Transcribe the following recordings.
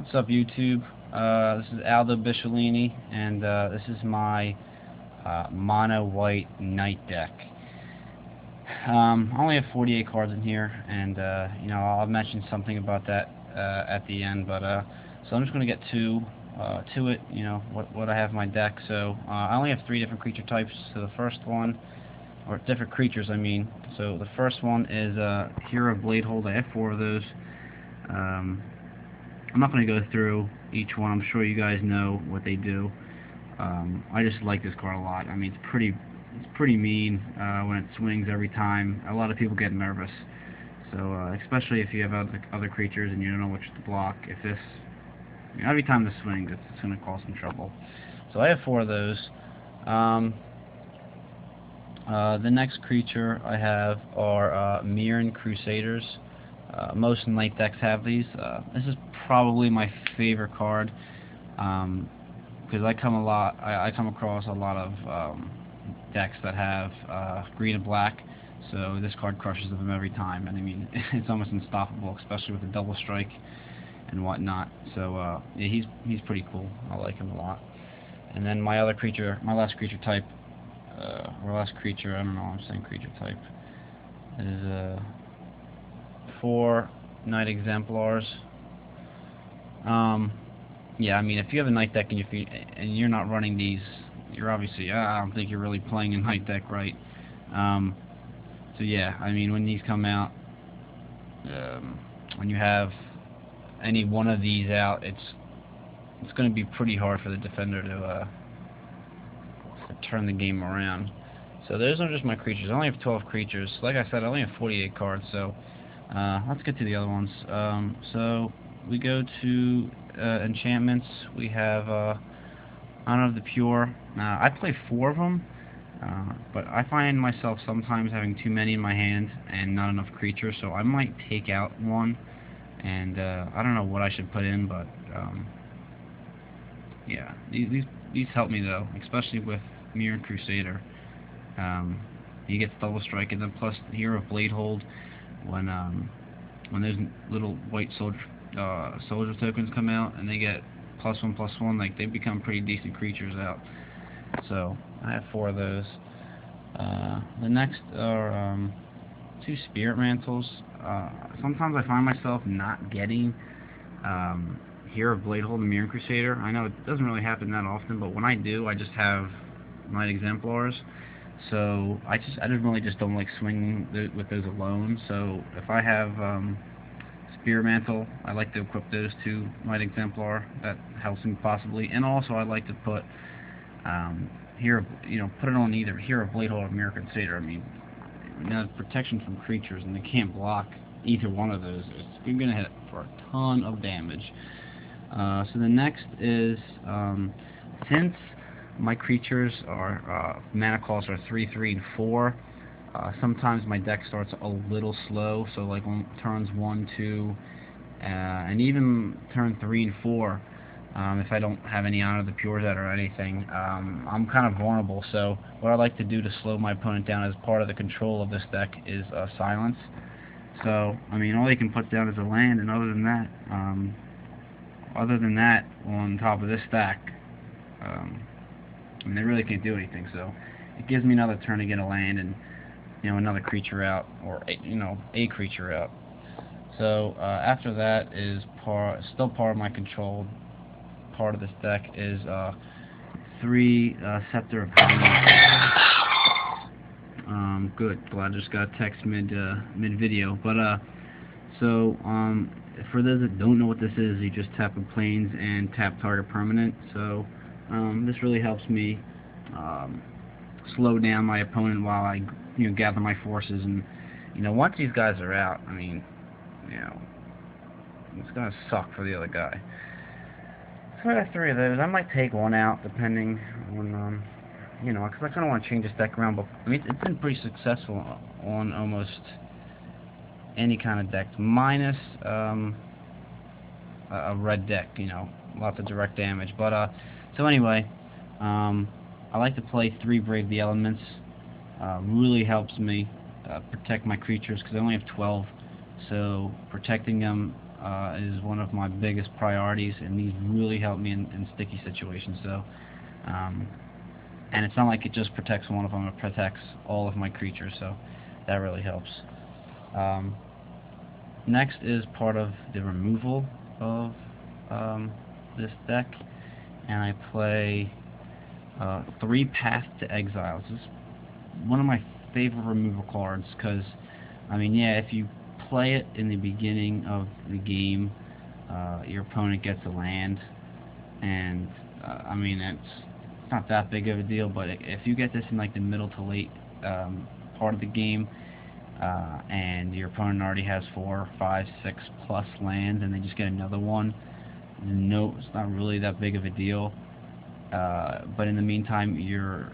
What's up, YouTube? This is Aldo Bicciolini, and this is my mono white night deck. I only have 48 cards in here, and I'll mention something about that at the end. But so I'm just going to get to it. What I have in my deck. So I only have 3 different creature types. So the first one, or different creatures, I mean. So the first one is Hero of Bladehold. I have 4 of those. I'm not going to go through each one. I'm sure you guys know what they do. I just like this card a lot. I mean, it's pretty mean when it swings every time. A lot of people get nervous. So especially if you have other creatures and you don't know which to block. If this, every time this swings, it's going to cause some trouble. So I have 4 of those. The next creature I have are Mirran Crusaders. Most night decks have these. This is probably my favorite card because I come across a lot of decks that have green and black. So this card crushes them every time, and I mean it's almost unstoppable, especially with the double strike and whatnot. So yeah, he's pretty cool. I like him a lot. And then my last creature type, I don't know. I'm saying creature type is 4 Night Exemplars. Yeah, I mean, if you have a night deck in your feet and you're not running these, you're obviously, I don't think you're really playing a night deck right. So yeah, I mean, when these come out, when you have any one of these out, it's going to be pretty hard for the defender to turn the game around. So those are just my creatures. I only have 12 creatures. Like I said, I only have 48 cards, so let's get to the other ones. So we go to enchantments. We have Honor of the Pure. I play 4 of them, but I find myself sometimes having too many in my hand and not enough creatures, so I might take out one, and I don't know what I should put in, but yeah, these help me though, especially with Mirran Crusader. He gets double strike, and then plus the Hero of Bladehold. When those little white soldier tokens come out and they get +1/+1, like, they become pretty decent creatures out. So I have 4 of those. The next are 2 Spirit Mantles. Sometimes I find myself not getting Hero of Bladehold and Mirran Crusader. I know it doesn't really happen that often, but when I do, I just have Night Exemplars. So I really just don't like swinging with those alone. So if I have Spirit Mantle, I like to equip those 2 Night Exemplar. That helps me possibly. And also I like to put put it on either Hero of Bladehold or Mirran Crusader. I mean, protection from creatures, and they can't block either one of those. You're gonna hit for a ton of damage. So the next is since my creatures are mana costs are 3, 3, and 4. Sometimes my deck starts a little slow, so like on turns 1, 2, and even turn 3 and 4. If I don't have any Honor of the Pures out or anything, I'm kind of vulnerable. So what I like to do to slow my opponent down as part of the control of this deck is Silence. So I mean, all he can put down is a land, and other than that, on top of this stack, they really can't do anything. So it gives me another turn to get a land and another creature out, or a creature out. So after that is still part of my control. Part of this deck is 3 Scepter of Harmony. Good. Glad I just got a text mid video. But so for those that don't know what this is, you just tap a Plains and tap target permanent. So this really helps me slow down my opponent while I gather my forces. And once these guys are out, I mean, it's gonna suck for the other guy. So I got 3 of those. I might take one out depending on because I kind of want to change this deck around. But I mean, it's been pretty successful on almost any kind of deck, minus a red deck. Lots of direct damage. But so anyway, I like to play 3 Brave the Elements. Really helps me protect my creatures because I only have 12. So protecting them is one of my biggest priorities, and these really help me in sticky situations. So, and it's not like it just protects one of them; it protects all of my creatures. So that really helps. Um, Next is part of the removal of this deck, and I play 3 Path to Exile. This is one of my favorite removal cards because, I mean, yeah, if you play it in the beginning of the game, your opponent gets a land, and I mean, it's not that big of a deal, but if you get this in like the middle to late part of the game, and your opponent already has 4, 5, 6 plus lands, and they just get another one, no, it's not really that big of a deal. But in the meantime, you're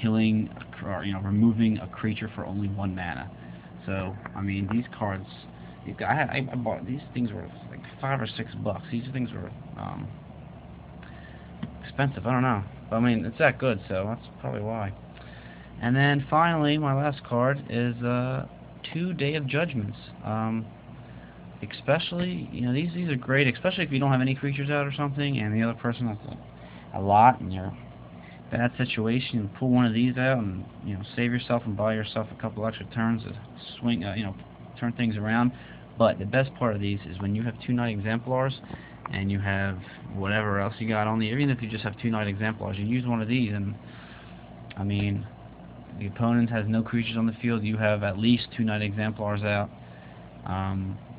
killing, or removing a creature for only 1 mana. So, I mean, these cards, I bought these things were like $5 or $6. These things were expensive. I don't know, but I mean, it's that good, so that's probably why. And then finally, my last card is 2 Day of Judgments. Especially, these are great, especially if you don't have any creatures out or something, and the other person has a lot, and you're in a bad situation. Pull one of these out, and save yourself and buy yourself a couple extra turns to swing, turn things around. But the best part of these is when you have 2 Night Exemplars, and you have whatever else you got on the, even if you just have 2 Night Exemplars, you use one of these, and I mean, the opponent has no creatures on the field, you have at least 2 Night Exemplars out.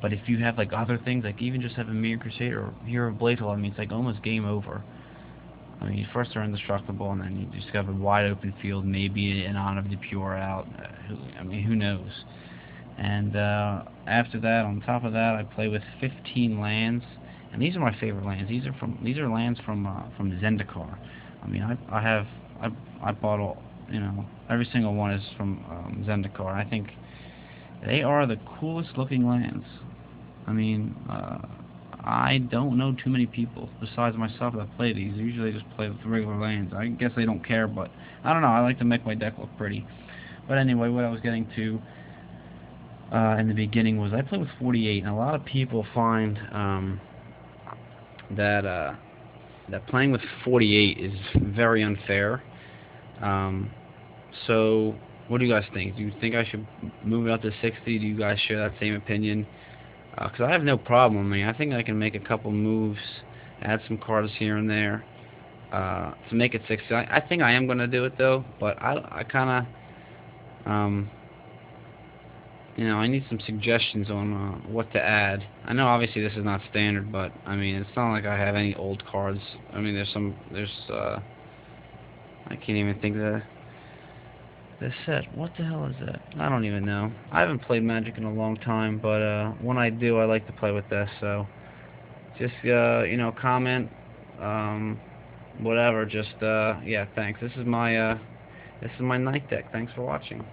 But if you have like other things, like even just have a Mirran Crusader or Hero of Bladehold, I mean, it's like almost game over. I mean, you first are indestructible, and then you just have a wide open field, maybe an Honor of the Pure out. Who knows? And after that, on top of that, I play with 15 lands, and these are my favorite lands. These are lands from Zendikar. I mean, I bought all, every single one is from Zendikar. I think they are the coolest looking lands. I mean, I don't know too many people besides myself that play these. Usually just play with regular lands. I guess they don't care, but I don't know. I like to make my deck look pretty. But anyway, what I was getting to in the beginning was I play with 48, and a lot of people find that playing with 48 is very unfair. So, what do you guys think? Do you think I should move it up to 60? Do you guys share that same opinion? Because I have no problem. I mean, I think I can make a couple moves, add some cards here and there to make it 60. I think I am going to do it, though, but I kind of, I need some suggestions on what to add. I know obviously this is not standard, but I mean, it's not like I have any old cards. I mean, I can't even think of this set. What the hell is that? I don't even know. I haven't played Magic in a long time, but when I do, I like to play with this. So just comment, whatever. Just yeah, thanks. This is my night deck. Thanks for watching.